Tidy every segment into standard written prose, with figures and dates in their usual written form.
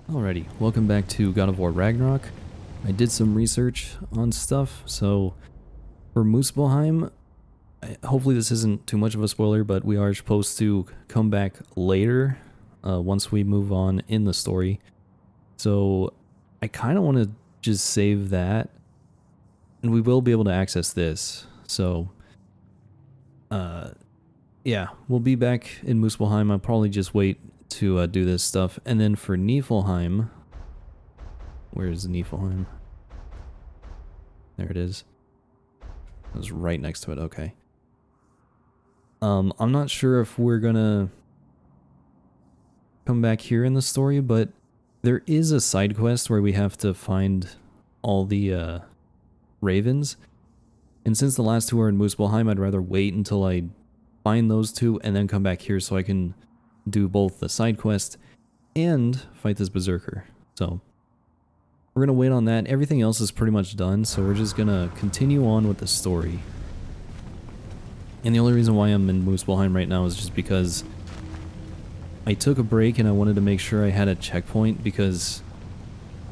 Alrighty, welcome back to God of War Ragnarok. I did some research on stuff, so for Muspelheim, hopefully this isn't too much of a spoiler, but we are supposed to come back later, once we move on in the story. So I kind of want to just save that, and we will be able to access this. So, yeah, we'll be back in Muspelheim. I'll probably just wait to do this stuff, and then for Niflheim, where's Niflheim? There it is. It was right next to it. Okay. I'm not sure if we're gonna come back here in the story, but there is a side quest where we have to find all the ravens, and since the last two are in Muspelheim, I'd rather wait until I find those two and then come back here so I can do both the side quest and fight this berserker. So we're gonna wait on that. Everything else is pretty much done, so we're just gonna continue on with the story. And the only reason why I'm in Muspelheim right now is just because I took a break and I wanted to make sure I had a checkpoint, because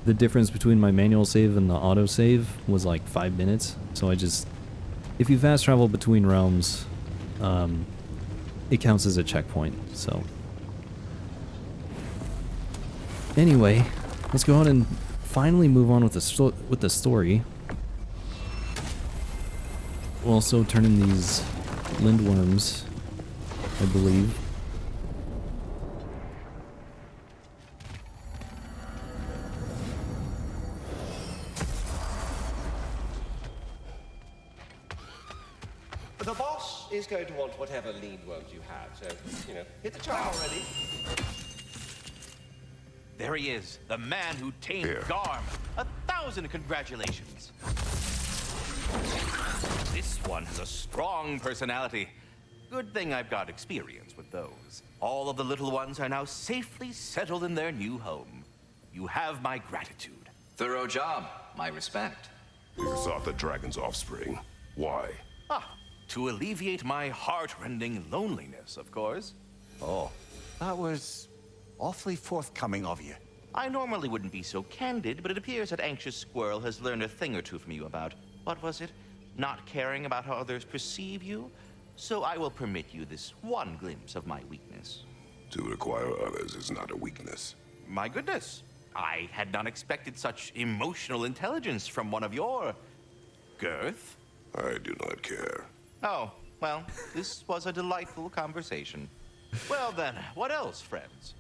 the difference between my manual save and the auto save was like 5 minutes. So if you fast travel between realms, it counts as a checkpoint. So anyway, let's go ahead and finally move on with the story. We'll also turn in these lindworms, I believe. The boss is going to want whatever lean worms you have, so, hit the jar already. There he is, the man who tamed Garm. 1,000 congratulations. This one has a strong personality. Good thing I've got experience with those. All of the little ones are now safely settled in their new home. You have my gratitude. Thorough job. My respect. You sought the dragon's offspring. Why? To alleviate my heart-rending loneliness, of course. Oh, that was awfully forthcoming of you. I normally wouldn't be so candid, but it appears that Anxious Squirrel has learned a thing or two from you about, what was it? Not caring about how others perceive you? So I will permit you this one glimpse of my weakness. To require others is not a weakness. My goodness, I had not expected such emotional intelligence from one of your girth. I do not care. Oh, well, this was a delightful conversation. Well then, what else, friends?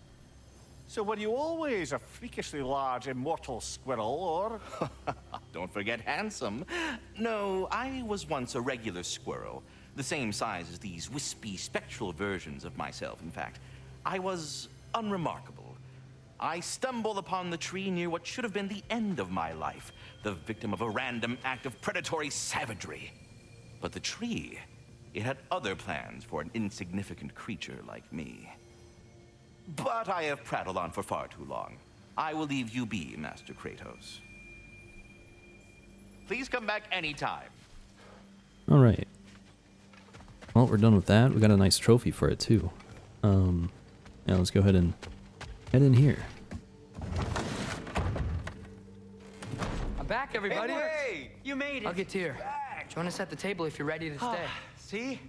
So were you always a freakishly large immortal squirrel, or? Don't forget handsome. No, I was once a regular squirrel. The same size as these wispy, spectral versions of myself, in fact. I was unremarkable. I stumbled upon the tree near what should have been the end of my life, the victim of a random act of predatory savagery. But the tree, it had other plans for an insignificant creature like me. But I have prattled on for far too long. I will leave you be, Master Kratos. Please come back anytime. Alright. Well, we're done with that. We got a nice trophy for it, too. Yeah, let's go ahead and head in here. I'm back, everybody. Hey, You made it. I'll get to you. Join us at the table if you're ready to stay. See?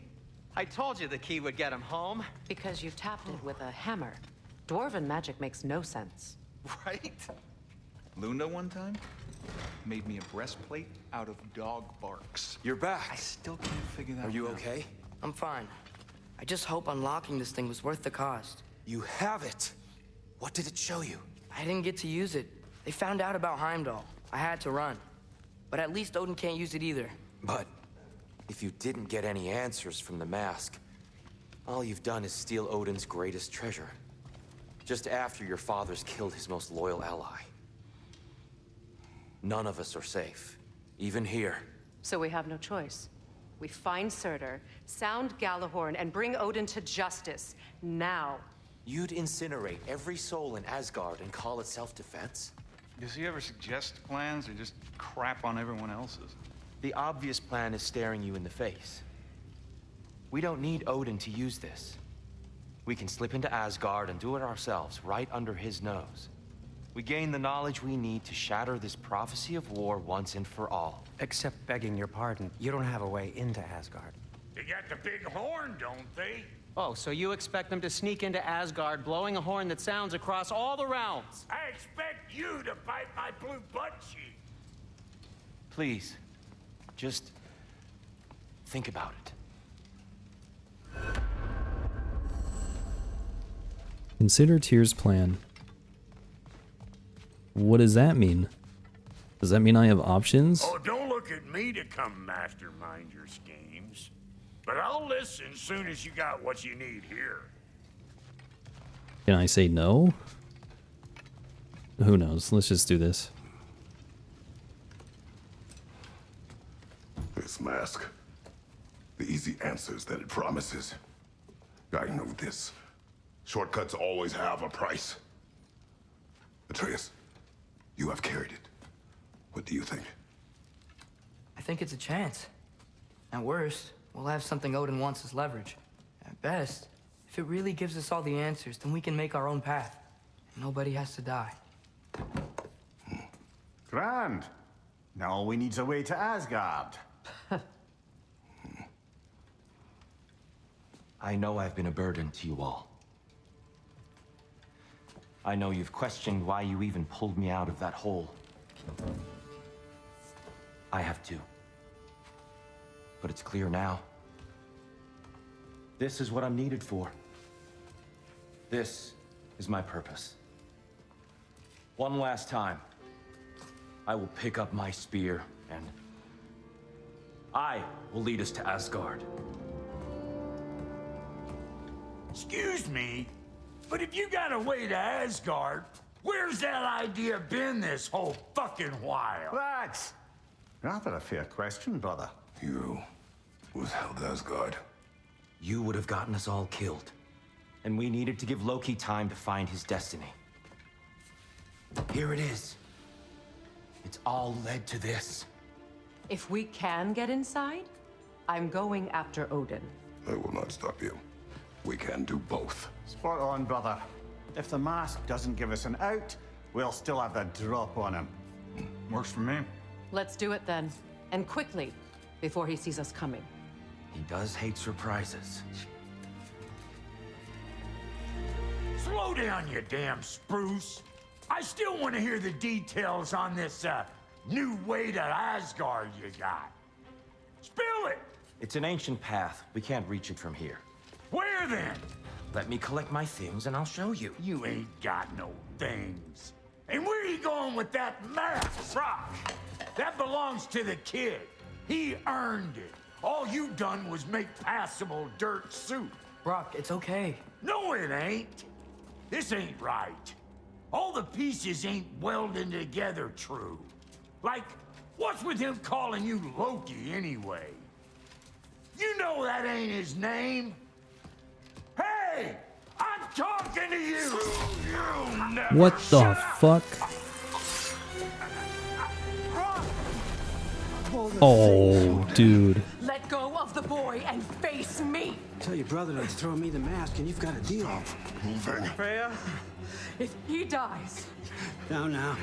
I told you the key would get him home. Because you tapped it with a hammer. Dwarven magic makes no sense. Right? Luna one time made me a breastplate out of dog barks. You're back. I still can't figure that out. Are you okay? I'm fine. I just hope unlocking this thing was worth the cost. You have it. What did it show you? I didn't get to use it. They found out about Heimdall. I had to run. But at least Odin can't use it either. But if you didn't get any answers from the mask, all you've done is steal Odin's greatest treasure. Just after your father's killed his most loyal ally. None of us are safe, even here. So we have no choice. We find Surtur, sound Galahorn, and bring Odin to justice. Now. You'd incinerate every soul in Asgard and call it self-defense? Does he ever suggest plans or just crap on everyone else's? The obvious plan is staring you in the face. We don't need Odin to use this. We can slip into Asgard and do it ourselves, right under his nose. We gain the knowledge we need to shatter this prophecy of war once and for all. Except begging your pardon, you don't have a way into Asgard. They got the big horn, don't they? Oh, so you expect them to sneak into Asgard, blowing a horn that sounds across all the realms? I expect you to bite my blue butt cheek. Please, just think about it. Consider Tyr's plan. What does that mean? Does that mean I have options? Oh, don't look at me to come mastermind your schemes. But I'll listen soon as you got what you need here. Can I say no? Who knows? Let's just do this. This mask. The easy answers that it promises. I know this. Shortcuts always have a price. Atreus, you have carried it. What do you think? I think it's a chance. At worst, we'll have something Odin wants as leverage. At best, if it really gives us all the answers, then we can make our own path. And nobody has to die. Grand. Now all we need's a way to Asgard. I know I've been a burden to you all. I know you've questioned why you even pulled me out of that hole. I have too. But it's clear now. This is what I'm needed for. This is my purpose. One last time, I will pick up my spear and I will lead us to Asgard. Excuse me, but if you got a way to Asgard, where's that idea been this whole fucking while? That's rather a fair question, brother. You withheld Asgard. You would have gotten us all killed. And we needed to give Loki time to find his destiny. Here it is. It's all led to this. If we can get inside, I'm going after Odin. I will not stop you. We can do both. Spot on, brother. If the mask doesn't give us an out, we'll still have the drop on him. Works for me. Let's do it then. And quickly, before he sees us coming. He does hate surprises. Slow down, you damn spruce. I still want to hear the details on this, new way to Asgard you got. Spill it! It's an ancient path. We can't reach it from here. Where then? Let me collect my things and I'll show you. You ain't got no things. And where are you going with that mask, Brock? That belongs to the kid. He earned it. All you done was make passable dirt soup. Brock, it's okay. No, it ain't. This ain't right. All the pieces ain't welding together true. Like, what's with him calling you Loki anyway? You know that ain't his name. Hey! I'm talking to you! You never What the shut up! fuck? Oh, dude. Let go of the boy and face me! Tell your brother to throw me the mask and you've got a deal. Moving. Freya? If he dies, Now.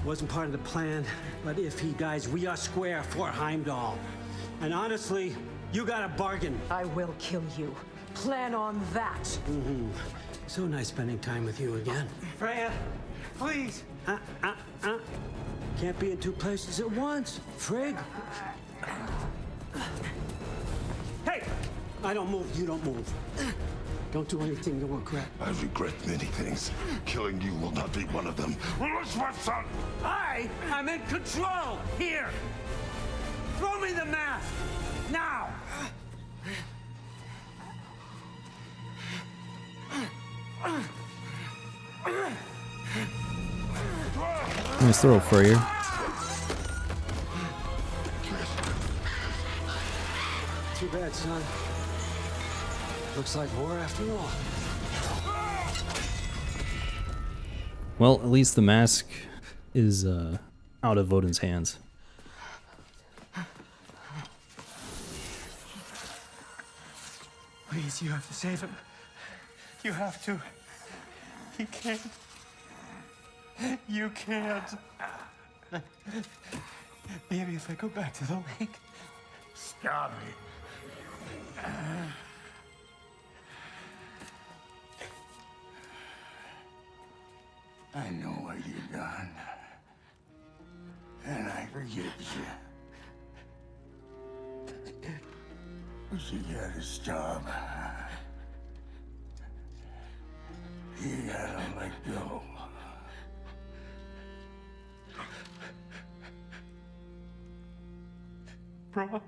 Wasn't part of the plan, but if he dies, we are square for Heimdall. And honestly, you got a bargain. I will kill you. Plan on that. So nice spending time with you again. Freya, please. Can't be in two places at once, Frigg. Hey! I don't move, you don't move. Don't do anything you'll regret. I regret many things. Killing you will not be one of them. What's my son? I'm in control! Here! Throw me the mask! Now! Nice throw for you. Too bad, son. Looks like war after all. Well, at least the mask is out of Odin's hands. Please, you have to save him. You have to. He can't. You can't. Maybe if I go back to the lake. Stop it. I know what you've done. And I forgive you. But you gotta stop. You gotta let go. Bro.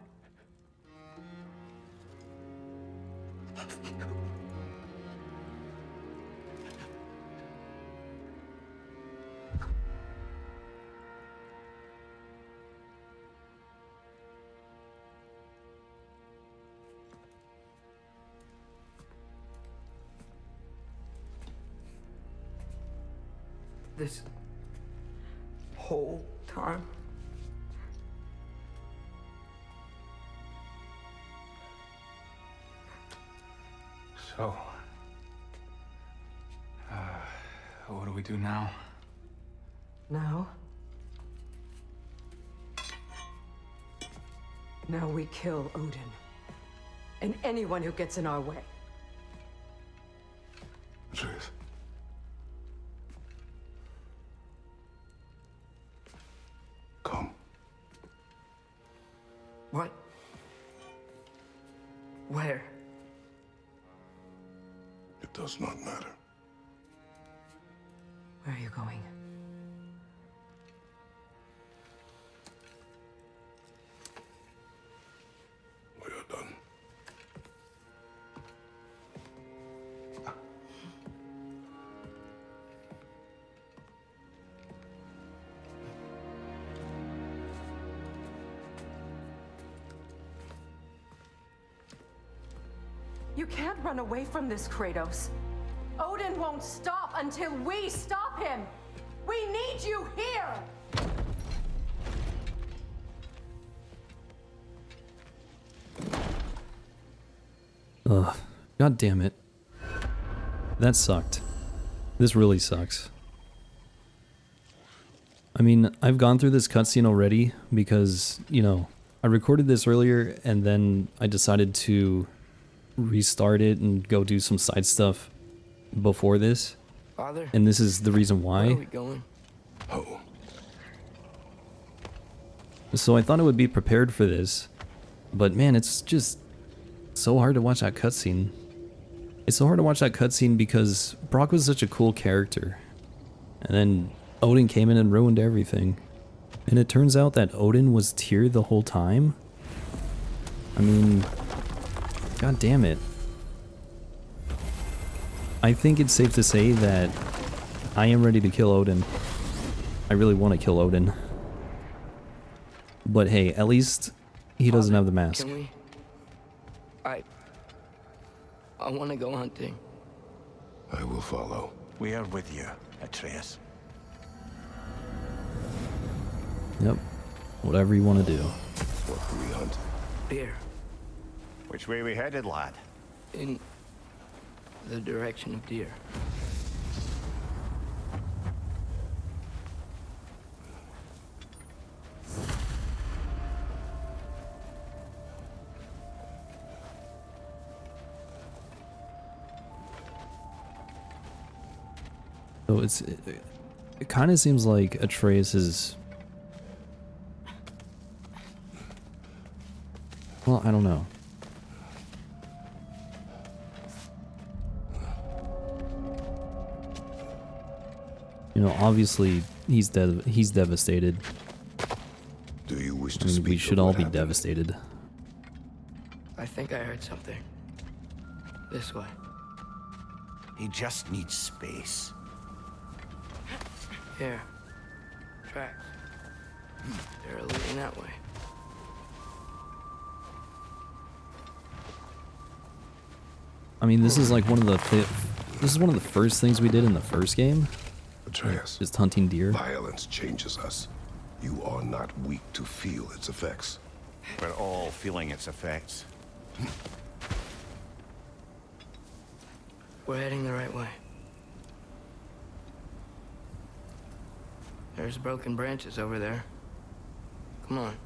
This whole time? So, what do we do now? Now? Now we kill Odin. And anyone who gets in our way. Atreus. Come. What? Where? It does not matter. Where are you going? We are done. You can't run away from this, Kratos. Odin won't stop until we stop him. We need you here. Ugh. God damn it. That sucked. This really sucks. I mean, I've gone through this cutscene already because, you know, I recorded this earlier and then I decided to restart it and go do some side stuff before this. Father? And this is the reason why. Where are we going? Oh. So I thought I would be prepared for this. But man, it's just so hard to watch that cutscene. It's so hard to watch that cutscene because Brock was such a cool character. And then Odin came in and ruined everything. And it turns out that Odin was Tyr the whole time? I mean, god damn it. I think it's safe to say that I am ready to kill Odin. I really want to kill Odin. But hey, at least he doesn't have the mask. Can we? I want to go hunting. I will follow. We are with you, Atreus. Yep. Whatever you want to do. What do we hunt? Deer. Which way we headed, lad? In the direction of deer. So it kind of seems like Atreus is, well, I don't know. You know, obviously he's devastated. Do you wish to I mean, speak we of should what all be happened? devastated. I think I heard something. This way. He just needs space. Here. Tracks. They're leading that way. I mean, this is like one of the first things we did in the first game. Atreus, Just hunting deer. violence changes us. You are not weak to feel its effects. We're all feeling its effects. We're heading the right way. There's broken branches over there. Come on.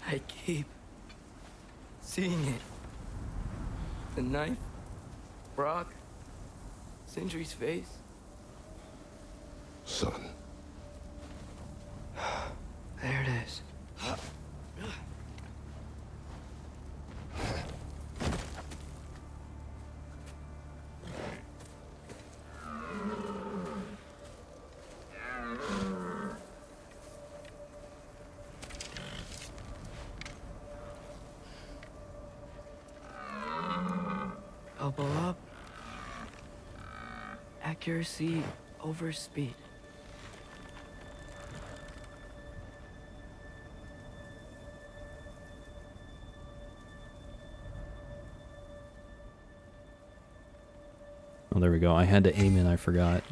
I keep seeing it. The knife, Brock, Sindri's face. Son. There it is. Elbow up. Accuracy over speed. Oh, there we go. I had to aim in, I forgot.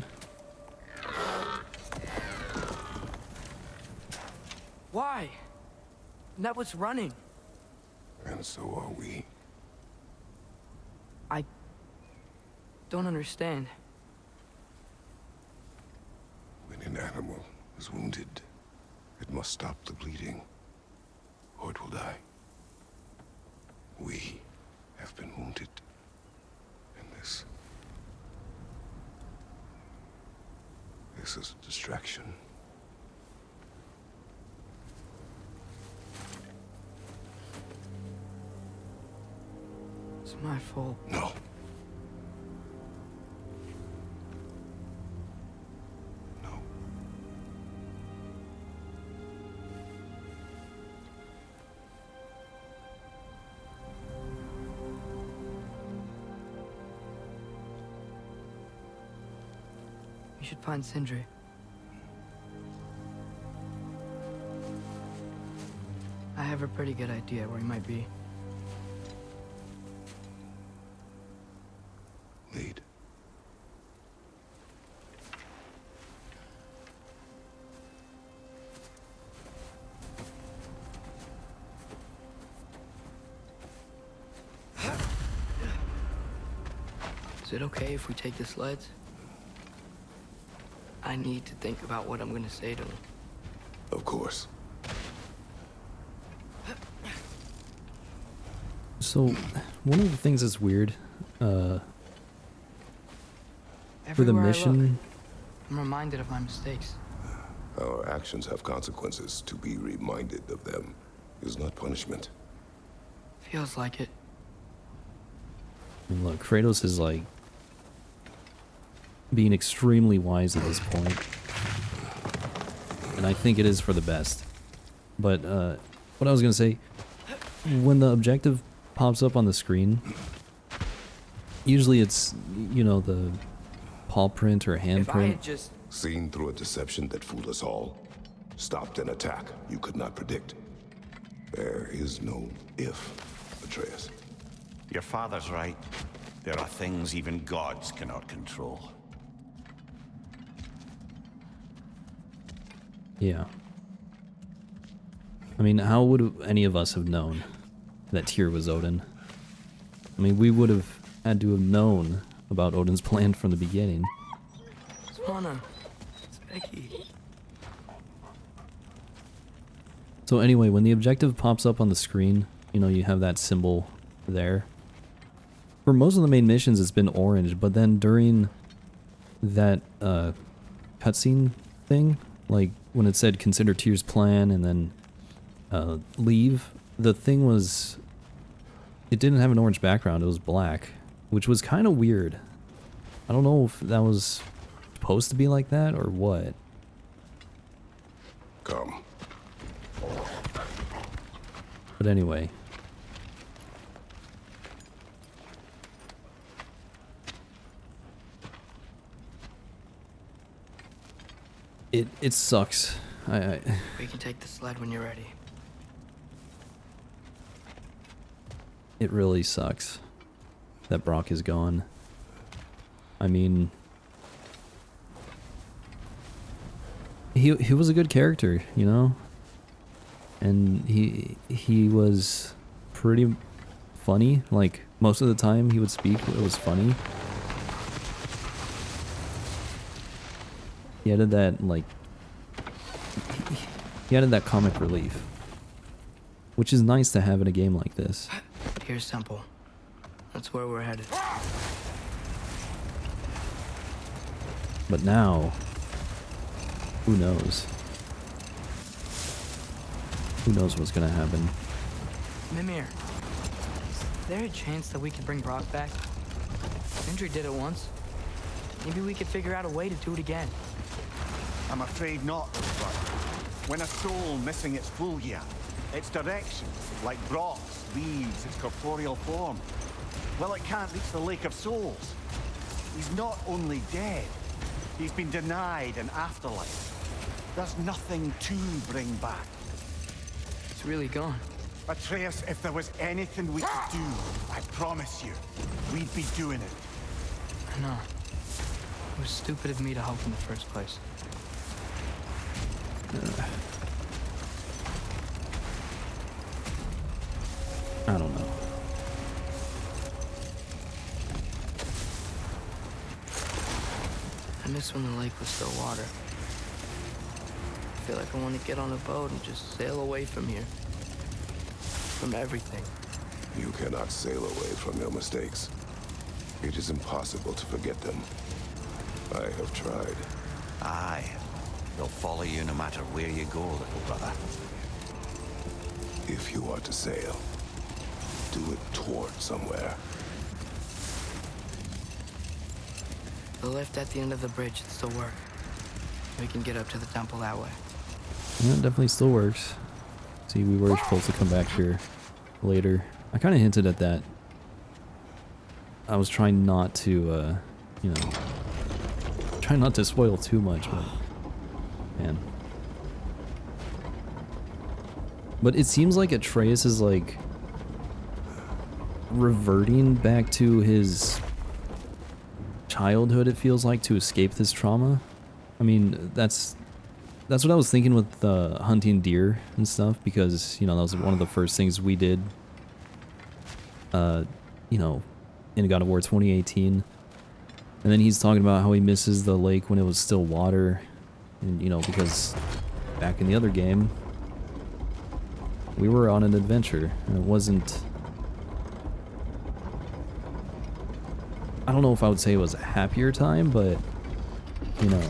Why? That was running. And so are we. I don't understand. When an animal is wounded, it must stop the bleeding, or it will die. We have been wounded, and this is a distraction. It's my fault. No. No. We should find Sindri. I have a pretty good idea where he might be. Lead. Is it okay if we take the sleds? I need to think about what I'm gonna say to him. Of course. So, one of the things that's weird, for the Everywhere I mission, look, I'm reminded of my mistakes. Our actions have consequences. To be reminded of them is not punishment. Feels like it. and look, Kratos is like being extremely wise at this point. And I think it is for the best. But, what I was gonna say, when the objective pops up on the screen, usually it's, you know, the paw print or hand If I print. had just... Seen through a deception that fooled us all. Stopped an attack you could not predict. There is no if, Atreus. Your father's right. There are things even gods cannot control. Yeah. I mean, how would any of us have known that Tyr was Odin? I mean, we would have had to have known about Odin's plan from the beginning. Swana, it's Becky. So anyway, when the objective pops up on the screen, you know, you have that symbol there. For most of the main missions, it's been orange, but then during that cutscene thing, like when it said consider Tyr's plan and then leave, the thing was, it didn't have an orange background, it was black, which was kind of weird. I don't know if that was supposed to be like that or what. Come. But anyway. It sucks. We can take the sled when you're ready. It really sucks that Brock is gone. I mean, he was a good character, you know? And he was pretty funny. Like, most of the time he would speak, it was funny. He added that, like, he added that comic relief, which is nice to have in a game like this. Here's Temple. That's where we're headed. But now, who knows? Who knows what's gonna happen? Mimir, is there a chance that we could bring Brock back? Sindri did it once. Maybe we could figure out a way to do it again. I'm afraid not, but when a soul missing its full gear, its direction, like Brock's, leaves its corporeal form, well, it can't reach the Lake of Souls. He's not only dead, he's been denied an afterlife. There's nothing to bring back. It's really gone. Atreus, if there was anything we could do, I promise you, we'd be doing it. I know. It was stupid of me to help in the first place. I don't know. I miss when the lake was still water. I feel like I want to get on a boat and just sail away from here. From everything. You cannot sail away from your mistakes. It is impossible to forget them. I have tried. Aye. They'll follow you no matter where you go, little brother. If you are to sail, do it toward somewhere. The lift at the end of the bridge should still work. We can get up to the temple that way. Yeah, it definitely still works. See, we were supposed to come back here later. I kind of hinted at that. I was trying not to, you know, try not to spoil too much, but man. But it seems like Atreus is like reverting back to his childhood, it feels like, to escape this trauma. I mean, that's what I was thinking with hunting deer and stuff, because, you know, that was one of the first things we did, you know, in God of War 2018. And then he's talking about how he misses the lake when it was still water. And, you know, because back in the other game, we were on an adventure, and it wasn't... I don't know if I would say it was a happier time, but, you know,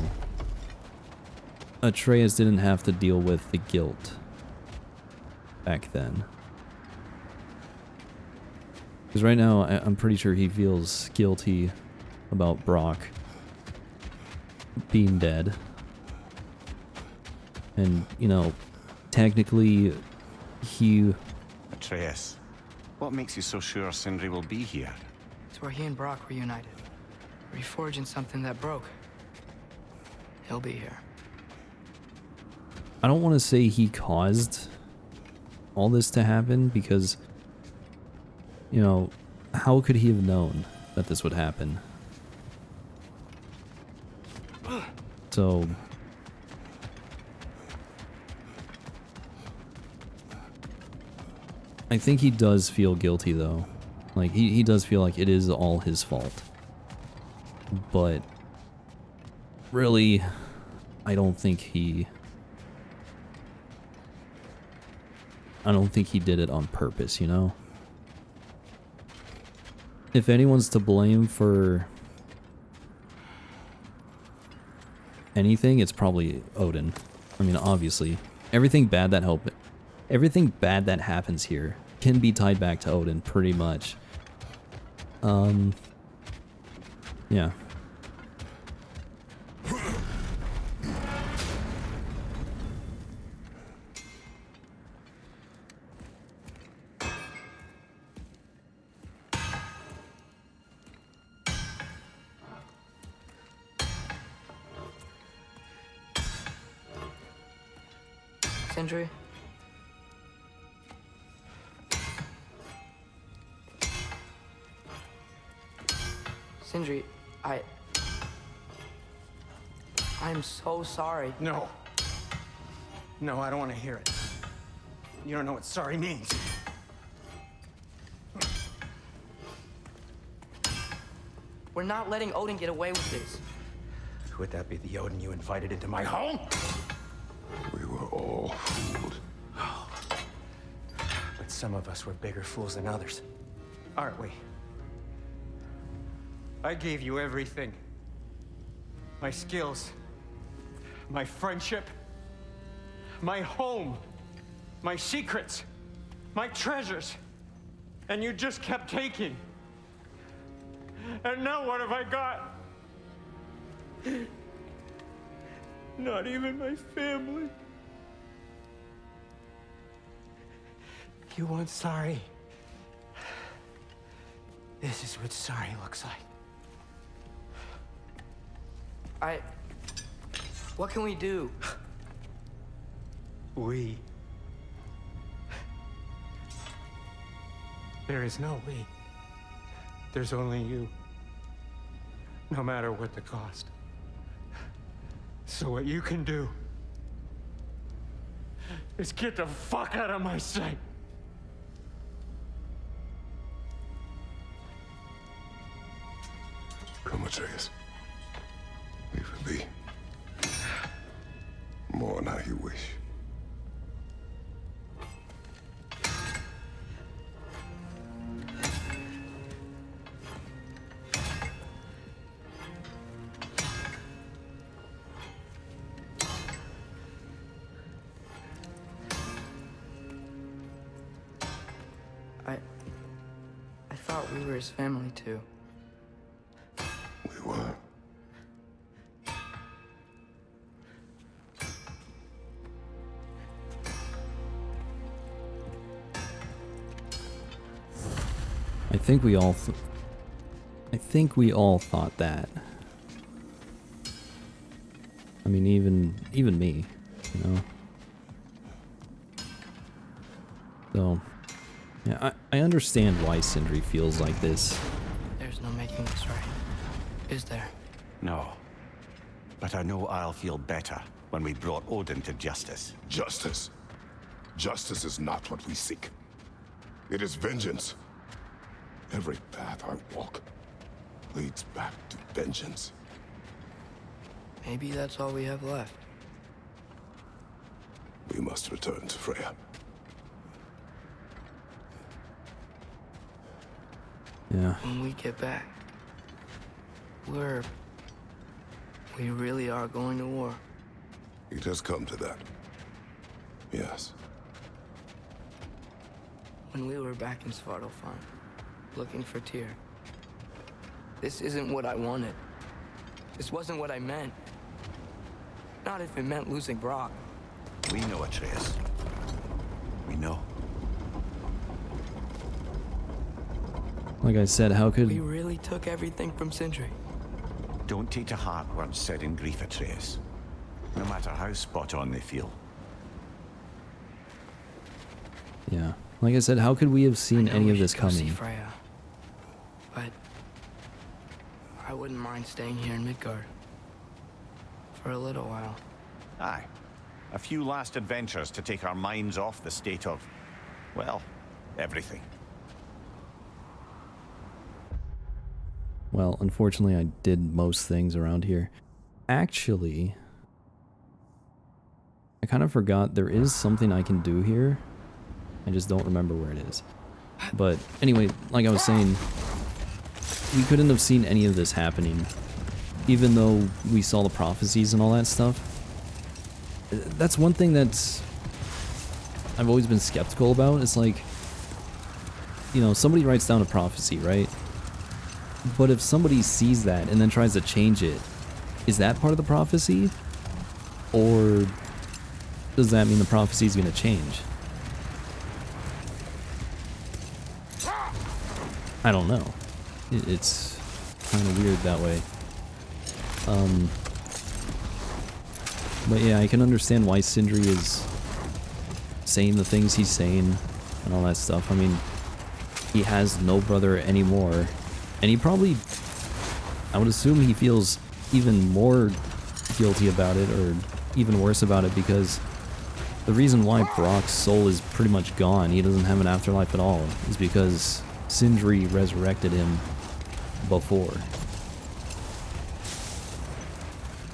Atreus didn't have to deal with the guilt back then. Because right now, I'm pretty sure he feels guilty about Brock being dead. And, you know, technically, he... Atreus, what makes you so sure Sindri will be here? It's where he and Brock reunited. Reforging something that broke. He'll be here. I don't want to say he caused all this to happen, because, you know, how could he have known that this would happen? So... I think he does feel guilty, though. Like, he does feel like it is all his fault. But really, I don't think he did it on purpose, you know? If anyone's to blame for anything, it's probably Odin. I mean, obviously, everything bad that happens here can be tied back to Odin, pretty much. Yeah. Sindri? Sindri, I'm so sorry. No. No, I don't want to hear it. You don't know what sorry means. We're not letting Odin get away with this. Would that be the Odin you invited into my home? We were all fooled. But some of us were bigger fools than others, aren't we? I gave you everything. My skills, my friendship, my home, my secrets, my treasures. And you just kept taking. And now what have I got? Not even my family. You want sorry? This is what sorry looks like. What can we do? We. There is no we. There's only you. No matter what the cost. So what you can do is get the fuck out of my sight. Come, Atreus. Leave it be. Mourn how you wish. I thought we were his family too. We were. I think we all thought that. I mean, even me, you know. So, yeah, I understand why Sindri feels like this. There's no making this right, is there? No. But I know I'll feel better when we brought Odin to justice. Justice. Justice is not what we seek. It is vengeance. Every path I walk leads back to vengeance. Maybe that's all we have left. We must return to Freya. Yeah. When we get back, we really are going to war. It has come to that. Yes. When we were back in Svartalfheim, looking for Tyr, this isn't what I wanted. This wasn't what I meant. Not if it meant losing Brock. We know, Atreus. We know. Like I said, how could... We really took everything from Sindri. Don't take to heart words said in grief, Atreus. No matter how spot on they feel. Yeah. Like I said, how could we have seen any of this coming? Freya, but I wouldn't mind staying here in Midgard for a little while. Aye. A few last adventures to take our minds off the state of, well, everything. Well, unfortunately, I did most things around here. Actually, I kind of forgot there is something I can do here. I just don't remember where it is. But anyway, like I was saying, we couldn't have seen any of this happening, even though we saw the prophecies and all that stuff. That's one thing that's I've always been skeptical about. It's like, you know, somebody writes down a prophecy, right? But if somebody sees that and then tries to change it, is that part of the prophecy? Or does that mean the prophecy is going to change? I don't know. It's kind of weird that way. But yeah, I can understand why Sindri is saying the things he's saying and all that stuff. I mean, he has no brother anymore. And he probably, I would assume he feels even more guilty about it, or even worse about it, because the reason why Brock's soul is pretty much gone, he doesn't have an afterlife at all, is because Sindri resurrected him before.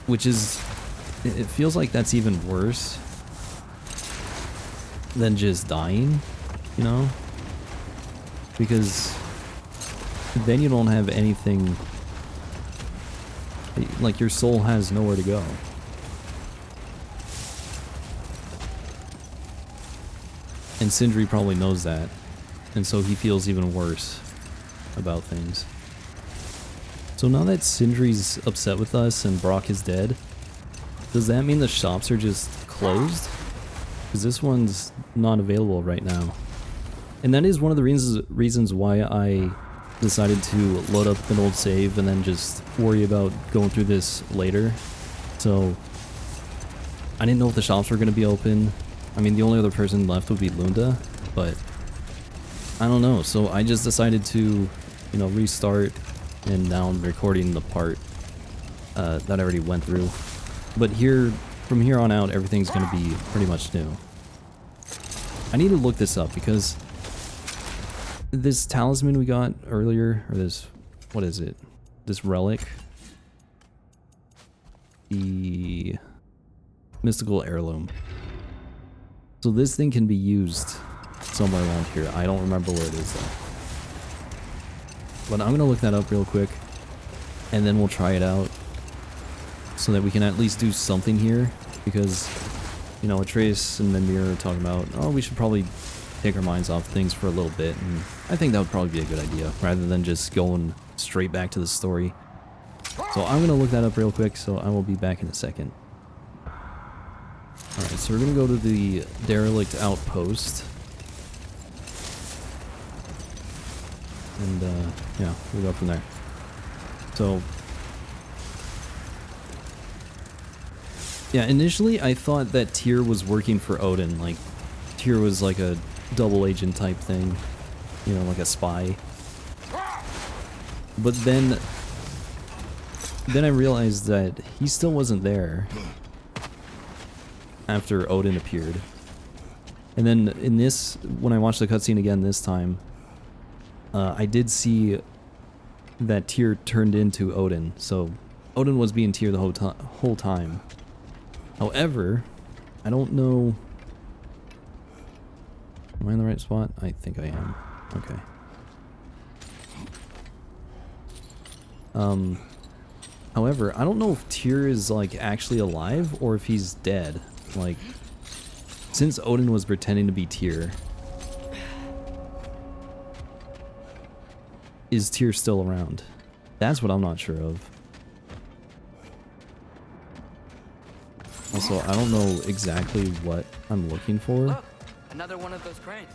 Which is... It feels like that's even worse than just dying, you know? Because then you don't have anything... Like, your soul has nowhere to go. And Sindri probably knows that. And so he feels even worse about things. So now that Sindri's upset with us and Brock is dead, does that mean the shops are just closed? Because this one's not available right now. And that is one of the reasons why I decided to load up an old save and then just worry about going through this later. So I didn't know if the shops were going to be open. I mean, the only other person left would be Lunda, but I don't know. So I just decided to, you know, restart, and now I'm recording the part that I already went through. But from here on out, everything's going to be pretty much new. I need to look this up because this talisman we got earlier, or this, what is it? This relic. The mystical heirloom. So this thing can be used somewhere around here. I don't remember where it is though. But I'm going to look that up real quick, and then we'll try it out so that we can at least do something here, because, you know, Atreus and Mimir are talking about, oh, we should probably take our minds off things for a little bit, and I think that would probably be a good idea, rather than just going straight back to the story. So I'm going to look that up real quick, so I will be back in a second. Alright, so we're going to go to the derelict outpost. And, yeah, we'll go from there. So, yeah, initially I thought that Tyr was working for Odin. Like, Tyr was like a double agent type thing. You know, like a spy. But then I realized that he still wasn't there after Odin appeared. And then in this, when I watched the cutscene again this time, I did see that Tyr turned into Odin, so Odin was being Tyr the whole time. However, I don't know... Am I in the right spot? I think I am. Okay. However, I don't know if Tyr is, like, actually alive, or if he's dead. Like, since Odin was pretending to be Tyr, is Tyr still around? That's what I'm not sure of. Also, I don't know exactly what I'm looking for. Look, another one of those cranes.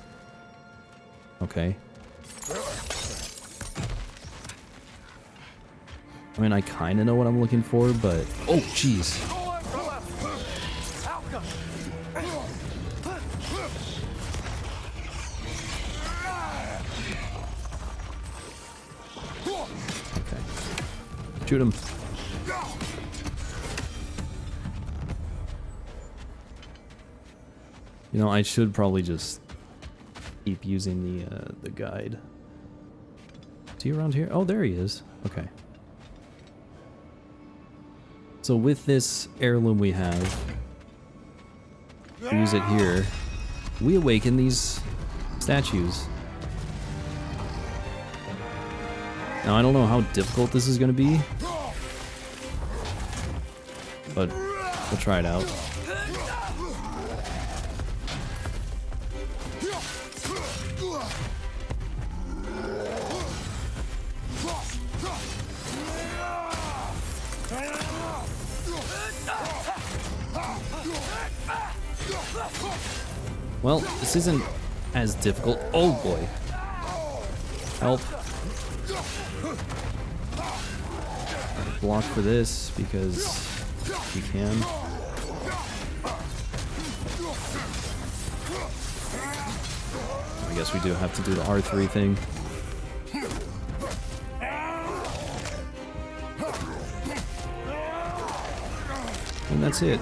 Okay. I mean, I kind of know what I'm looking for, but... Oh, jeez. Okay. Shoot him. You know, I should probably just keep using the guide. Is he around here? Oh, there he is. Okay. So with this heirloom we have, we use it here, we awaken these statues. Now I don't know how difficult this is going to be, but we'll try it out. Well, this isn't as difficult. Oh boy. Help. Block for this because we can. I guess we do have to do the R3 thing. And that's it.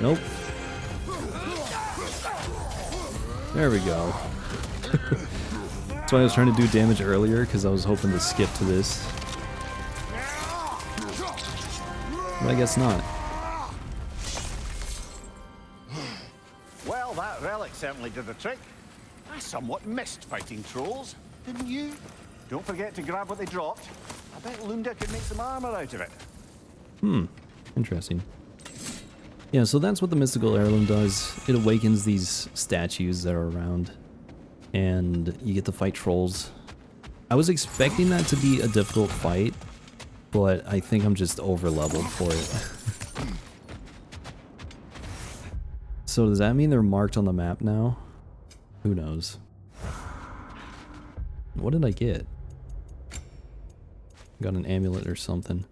Nope. There we go. That's why I was trying to do damage earlier, because I was hoping to skip to this. But I guess not. Well, that relic certainly did the trick. I somewhat missed fighting trolls, didn't you? Don't forget to grab what they dropped. I bet Lunda could make some armor out of it. Interesting. Yeah, so that's what the mystical heirloom does. It awakens these statues that are around, and you get to fight trolls. I was expecting that to be a difficult fight, but I think I'm just over-leveled for it. So does that mean they're marked on the map now? Who knows? What did I get? Got an amulet or something.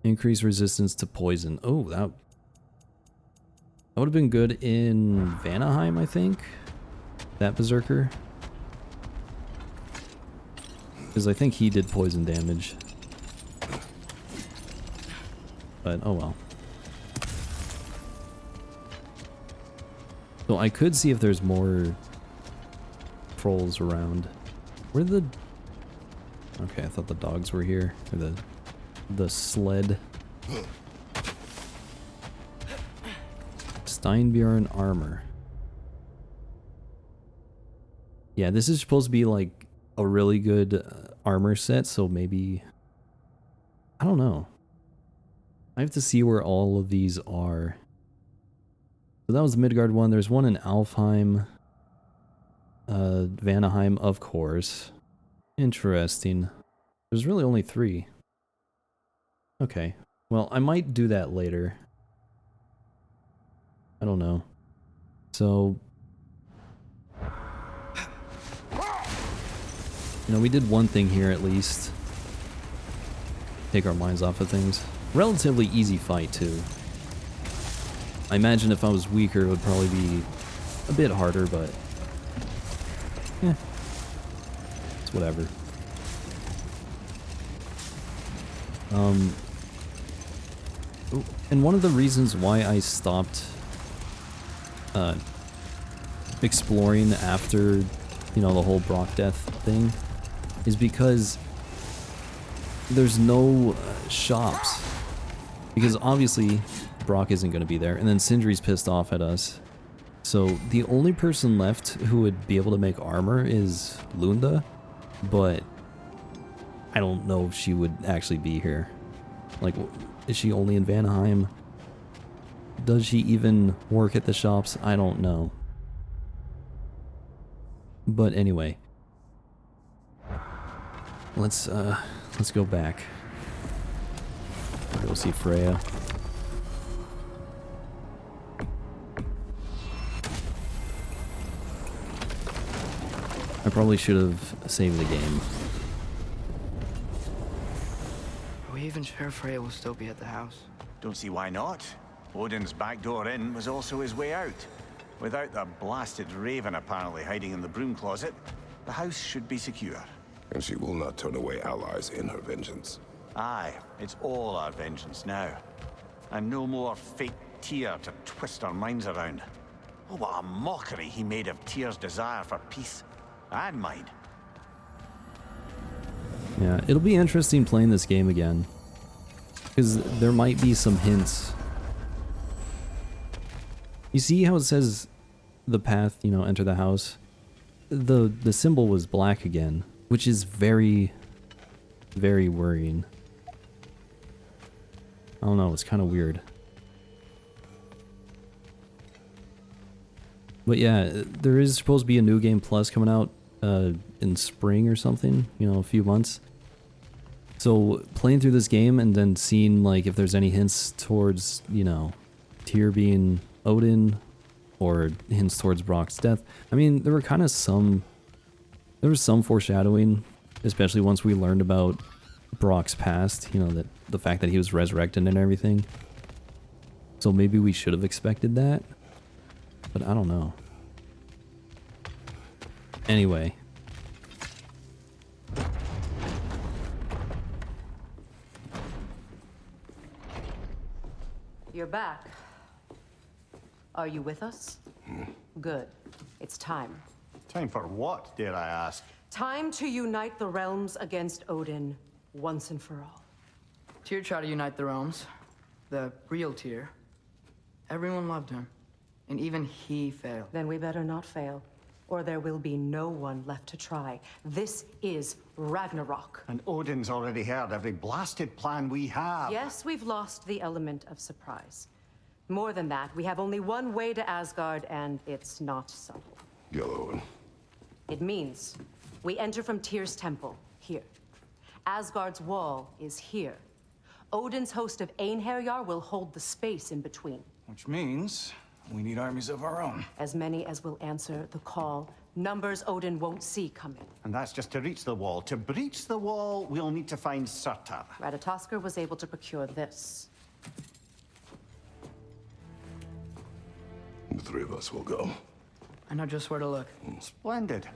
Increase resistance to poison. Oh, that would have been good in Vanaheim, I think. That berserker. Because I think he did poison damage. But oh well. So I could see if there's more trolls around. Where the... Okay, I thought the dogs were here. Or the sled. Steinbjorn armor. Yeah, this is supposed to be like a really good armor set, so maybe... I don't know. I have to see where all of these are. So that was the Midgard one. There's one in Alfheim. Vanaheim, of course. Interesting. There's really only 3. Okay. Well, I might do that later. I don't know. So... You know, we did one thing here at least. Take our minds off of things. Relatively easy fight, too. I imagine if I was weaker, it would probably be a bit harder, but... yeah. It's whatever. And one of the reasons why I stopped exploring after, you know, the whole Brock death thing is because there's no shops. Because obviously Brock isn't going to be there, and then Sindri's pissed off at us. So the only person left who would be able to make armor is Lunda, but I don't know if she would actually be here. Like, is she only in Vanaheim? Does she even work at the shops? I don't know. But anyway, let's go back. Go see Freya. I probably should have saved the game. Are we even sure Freya will still be at the house? Don't see why not. Odin's back door in was also his way out. Without the blasted raven apparently hiding in the broom closet, the house should be secure. And she will not turn away allies in her vengeance. Aye, it's all our vengeance now. And no more fake Tyr to twist our minds around. Oh, what a mockery he made of Tyr's desire for peace. And mine. Yeah, it'll be interesting playing this game again. Because there might be some hints. You see how it says the path, you know, enter the house? The symbol was black again, which is very, very worrying. I don't know, it's kind of weird. But yeah, there is supposed to be a New Game Plus coming out in spring or something, you know, a few months. So playing through this game and then seeing like if there's any hints towards, you know, Tyr being Odin or hints towards Brock's death. I mean, there was some foreshadowing, especially once we learned about Brock's past, you know, that the fact that he was resurrected and everything. So maybe we should have expected that, but I don't know. Anyway. You're back. Are you with us? Good. It's time. Time for what, dare I ask? Time to unite the realms against Odin, once and for all. Tyr tried to unite the realms. The real Tyr. Everyone loved him. And even he failed. Then we better not fail, or there will be no one left to try. This is Ragnarok. And Odin's already heard every blasted plan we have. Yes, we've lost the element of surprise. More than that, we have only one way to Asgard, and it's not subtle. Yellow. It means we enter from Tyr's temple, here. Asgard's wall is here. Odin's host of Einherjar will hold the space in between. Which means we need armies of our own. As many as will answer the call. Numbers Odin won't see coming. And that's just to reach the wall. To breach the wall, we'll need to find Surtur. Ratatoskr was able to procure this. The three of us will go. I know just where to look. Splendid.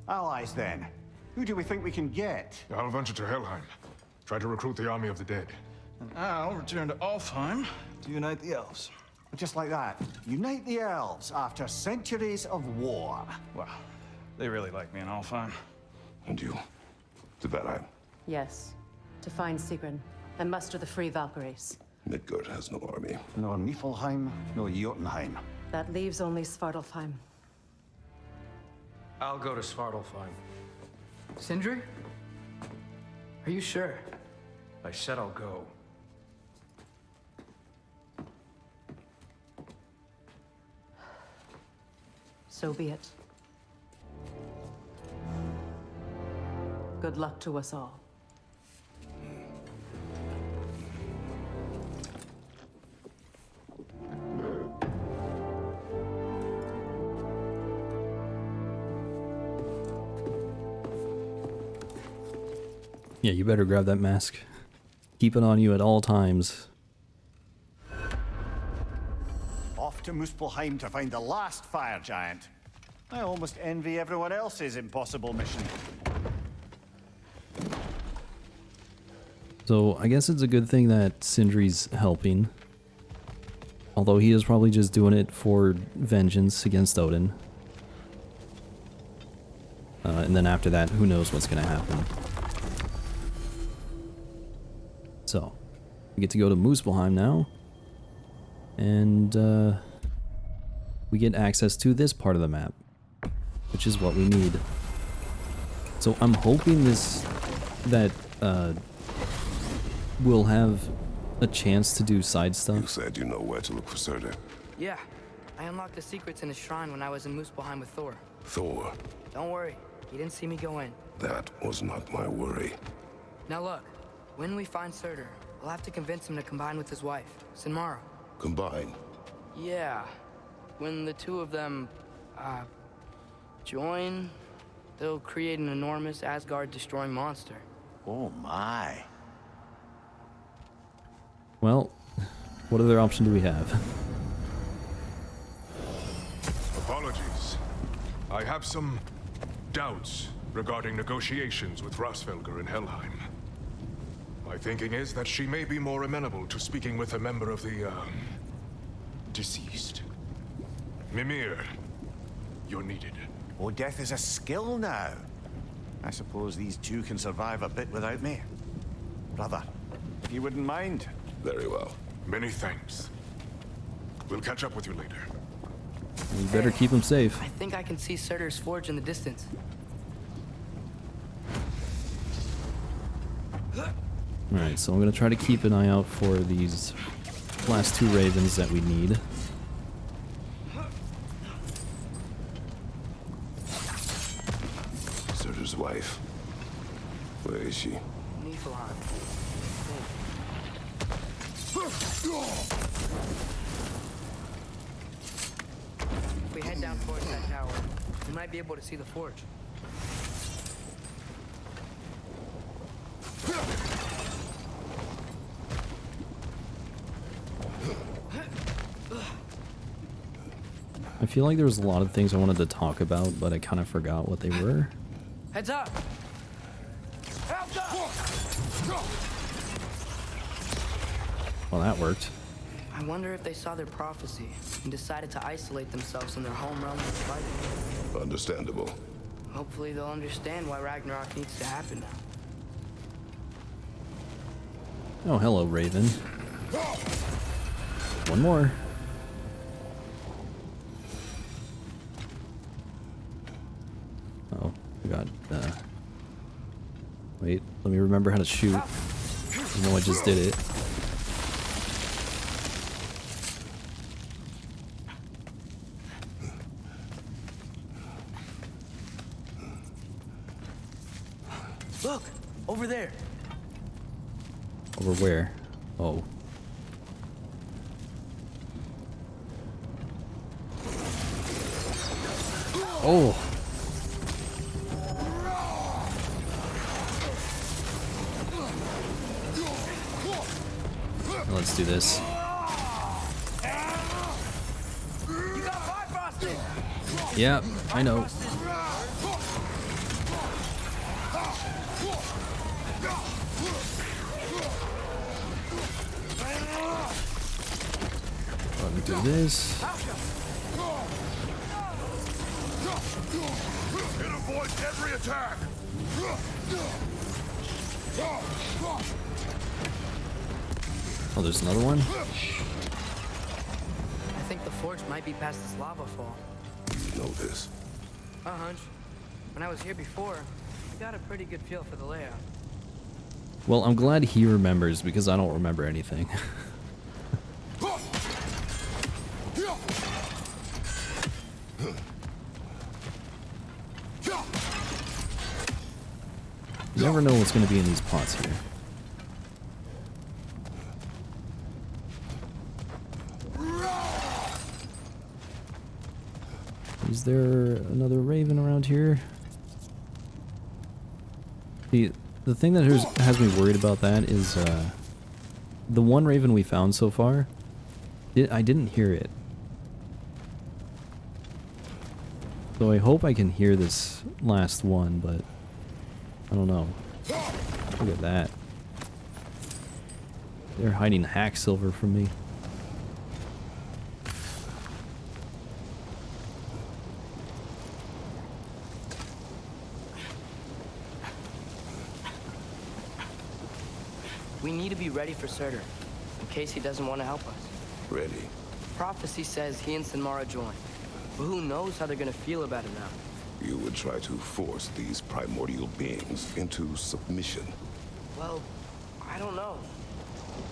Allies, then. Who do we think we can get? I'll venture to Helheim. Try to recruit the army of the dead. And I'll return to Alfheim to unite the elves. Just like that. Unite the elves after centuries of war. Well, they really like me in Alfheim. And you? To Valheim? Yes. To find Sigrun and muster the free Valkyries. Midgard has no army. No Niflheim, no Jotunheim. That leaves only Svartalfheim. I'll go to Svartalfheim. Sindri? Are you sure? I said I'll go. So be it. Good luck to us all. Yeah, you better grab that mask. Keep it on you at all times. Off to Muspelheim to find the last fire giant. I almost envy everyone else's impossible mission. So I guess it's a good thing that Sindri's helping. Although he is probably just doing it for vengeance against Odin. And then after that, who knows what's going to happen. So, we get to go to Muspelheim now. And we get access to this part of the map. Which is what we need. So I'm hoping that we'll have a chance to do side stuff. You said you know where to look for Surtur. Yeah. I unlocked the secrets in his shrine when I was in Muspelheim with Thor. Thor? Don't worry. He didn't see me go in. That was not my worry. Now look. When we find Surtur, we'll have to convince him to combine with his wife, Sinmara. Combine? Yeah. When the two of them, join, they'll create an enormous Asgard-destroying monster. Oh my. Well, what other option do we have? Apologies. I have some doubts regarding negotiations with Rasvelger in Helheim. My thinking is that she may be more amenable to speaking with a member of the, deceased. Mimir, you're needed. Oh, death is a skill now. I suppose these two can survive a bit without me. Brother, if you wouldn't mind. Very well. Many thanks. We'll catch up with you later. We better keep him safe. I think I can see Surtur's forge in the distance. Alright, so I'm going to try to keep an eye out for these last two ravens that we need. Surtur's wife. Where is she? Niflheim. If we head down towards that tower, we might be able to see the forge. I feel like there was a lot of things I wanted to talk about, but I kind of forgot what they were. Heads up! Heads up! Well, that worked. I wonder if they saw their prophecy and decided to isolate themselves in their home realm and fight. Understandable. Hopefully they'll understand why Ragnarok needs to happen now. Oh, hello, Raven. One more. Oh, I got, wait, let me remember how to shoot. I know I just did it. Look, over there. Over where? Oh. Oh! Let's do this. Yeah, I know. Let me do this. It avoids every attack. Oh, there's another one? I think the forge might be past this lava fall. You know this. A hunch. When I was here before, I got a pretty good feel for the layout. Well, I'm glad he remembers because I don't remember anything. You never know what's going to be in these pots here. Is there another raven around here? The thing that has me worried about that is the one raven we found so far, I didn't hear it. So I hope I can hear this last one, but I don't know. Look at that. They're hiding hack silver from me. We need to be ready for Surtur, in case he doesn't want to help us. Ready. Prophecy says he and Sinmara join, but who knows how they're gonna feel about it now. You would try to force these primordial beings into submission. Well, I don't know.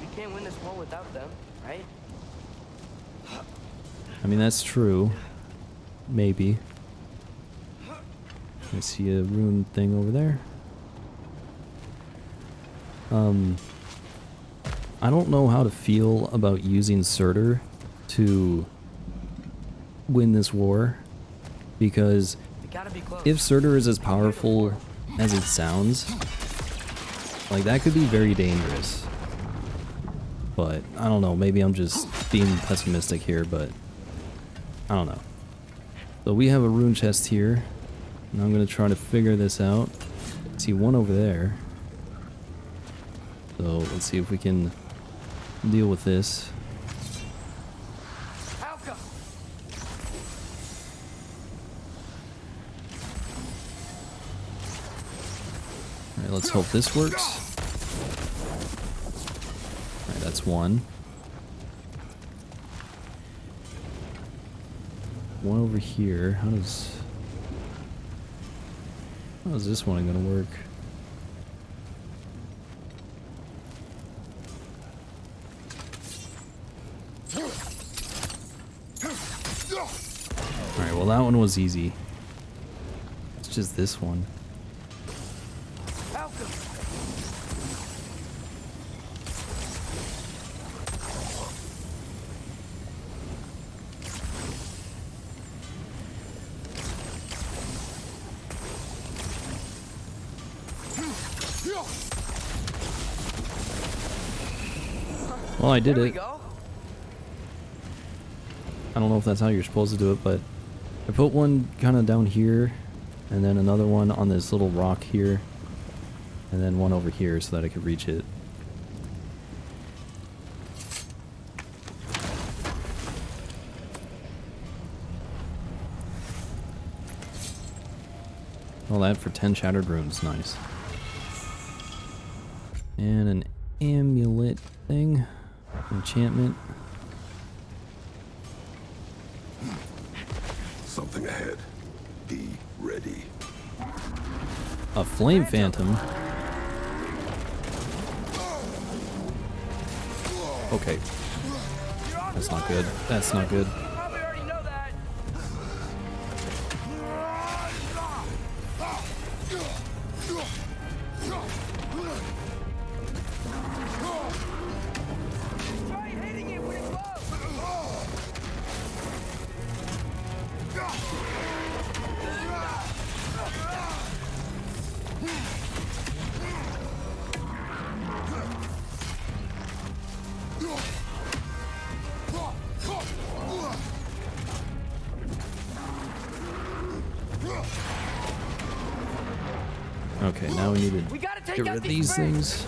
We can't win this war without them, right? I mean, that's true. Maybe. I see a rune thing over there. I don't know how to feel about using Surtur to win this war, because if Surtur is as powerful as it sounds, like, that could be very dangerous. But I don't know, maybe I'm just being pessimistic here, but I don't know. So we have a rune chest here, and I'm gonna try to figure this out. I see one over there. So let's see if we can deal with this. Alright, let's hope this works. Alright, that's one. One over here. How does this one gonna work? Alright, well that one was easy. It's just this one. Well, I did it. I don't know if that's how you're supposed to do it, but I put one kind of down here, and then another one on this little rock here, and then one over here so that I could reach it. All that for 10 shattered runes, nice. And an amulet. helmet thing. Enchantment. Something ahead. Be ready. A flame phantom. Okay. That's not good. That's not good. Okay, now we need to get rid of these things.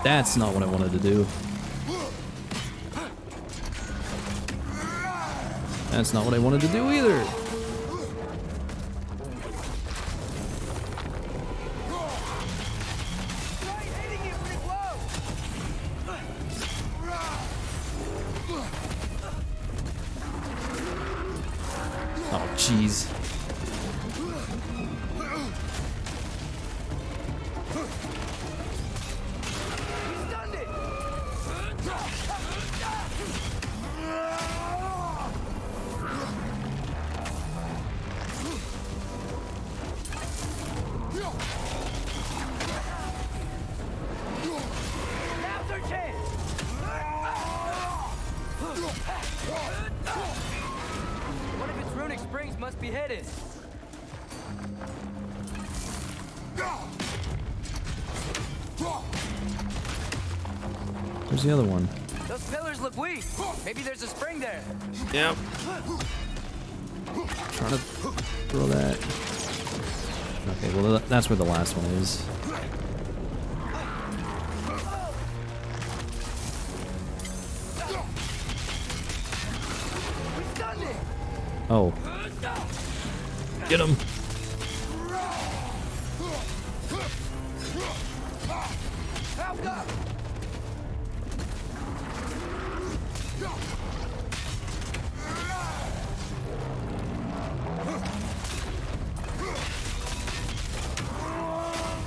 That's not what I wanted to do. That's not what I wanted to do either. Oh, jeez. One of its runic springs must be hidden. Where's the other one? Those pillars look weak. Maybe there's a spring there. Yep. Trying to throw that. Okay, well that's where the last one is. Oh. Get him.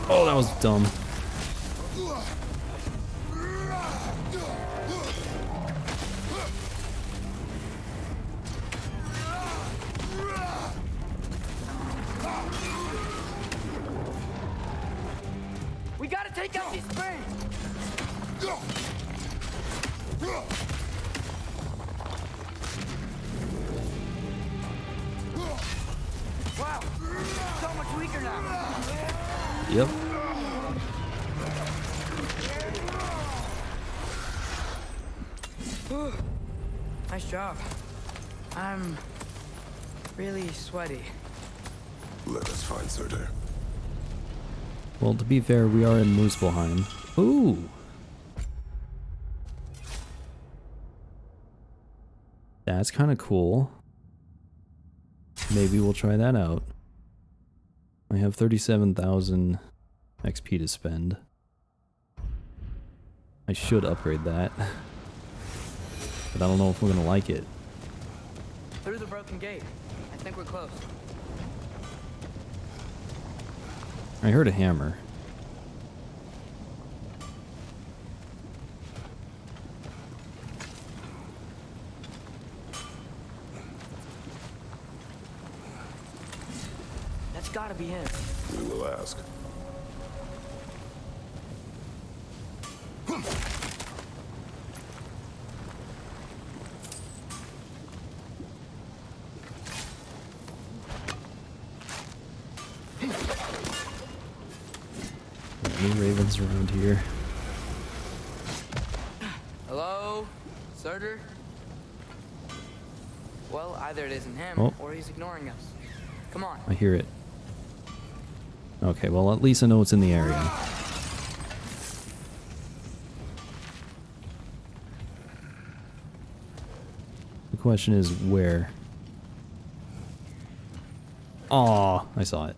Oh, that was dumb. We gotta take out these springs. Wow, so much weaker now. Yep. Nice job. I'm really sweaty. Let us find Surtur. Well, to be fair, we are in Muspelheim. Ooh. That's kind of cool. Maybe we'll try that out. I have 37,000 XP to spend. I should upgrade that. But I don't know if we're gonna like it. Through the broken gate. I think we're close. I heard a hammer. That's gotta be him. We will ask. Any ravens around here? Hello? Surtur? Well, either it isn't him, Oh. or he's ignoring us. Come on. I hear it. Okay, well at least I know it's in the area. The question is where? Aw, I saw it.